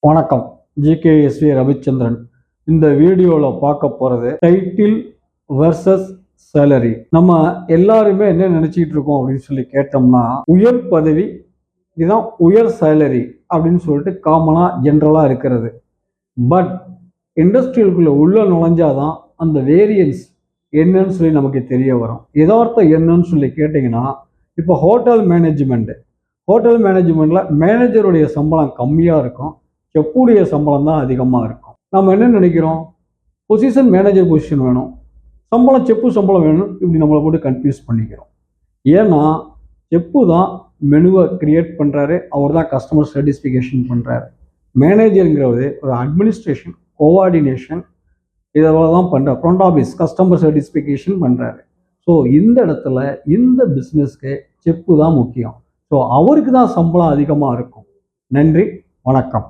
வணக்கம். ஜிகேஎஸ்வி ரவிச்சந்திரன். இந்த வீடியோவில் பார்க்க போகிறது டைட்டில் வர்சஸ் சேலரி. நம்ம எல்லாருமே என்ன நினச்சிக்கிட்டு இருக்கோம் அப்படின்னு சொல்லி கேட்டோம்னா, உயர் பதவி இதுதான் உயர் சேலரி அப்படின்னு சொல்லிட்டு காமனாக ஜென்ரலாக இருக்கிறது. பட் இண்டஸ்ட்ரியலுக்குள்ளே உள்ள நுழைஞ்சாதான் அந்த வேரியன்ஸ் என்னன்னு சொல்லி நமக்கு தெரிய வரும். யதார்த்தம் என்னன்னு சொல்லி கேட்டிங்கன்னா, இப்போ ஹோட்டல் மேனேஜ்மெண்ட்டில் மேனேஜருடைய சம்பளம் கம்மியாக இருக்கும், செப்புடைய சம்பளம் தான் அதிகமாக இருக்கும். நம்ம என்ன நினைக்கிறோம், பொசிஷன் மேனேஜர் பொசிஷன் வேணும், சம்பளம் செப்பு சம்பளம் வேணும், இப்படி நம்மளை போட்டு கன்ஃபியூஸ் பண்ணிக்கிறோம். ஏன்னா செப்பு தான் மெனுவை கிரியேட் பண்ணுறாரு, அவர் தான் கஸ்டமர் சாட்டிஸ்ஃபிகேஷன் பண்ணுறாரு. மேனேஜருங்கிறது ஒரு அட்மினிஸ்ட்ரேஷன், கோஆர்டினேஷன், இதெல்லாம் தான் பண்ணுறாரு. ஃப்ரண்ட் ஆஃபீஸ் கஸ்டமர் சாட்டிஸ்ஃபிகேஷன் பண்ணுறாரு. ஸோ இந்த இடத்துல இந்த பிஸ்னஸ்க்கு செப்பு தான் முக்கியம். ஸோ அவருக்கு தான் சம்பளம் அதிகமாக இருக்கும். நன்றி, வணக்கம்.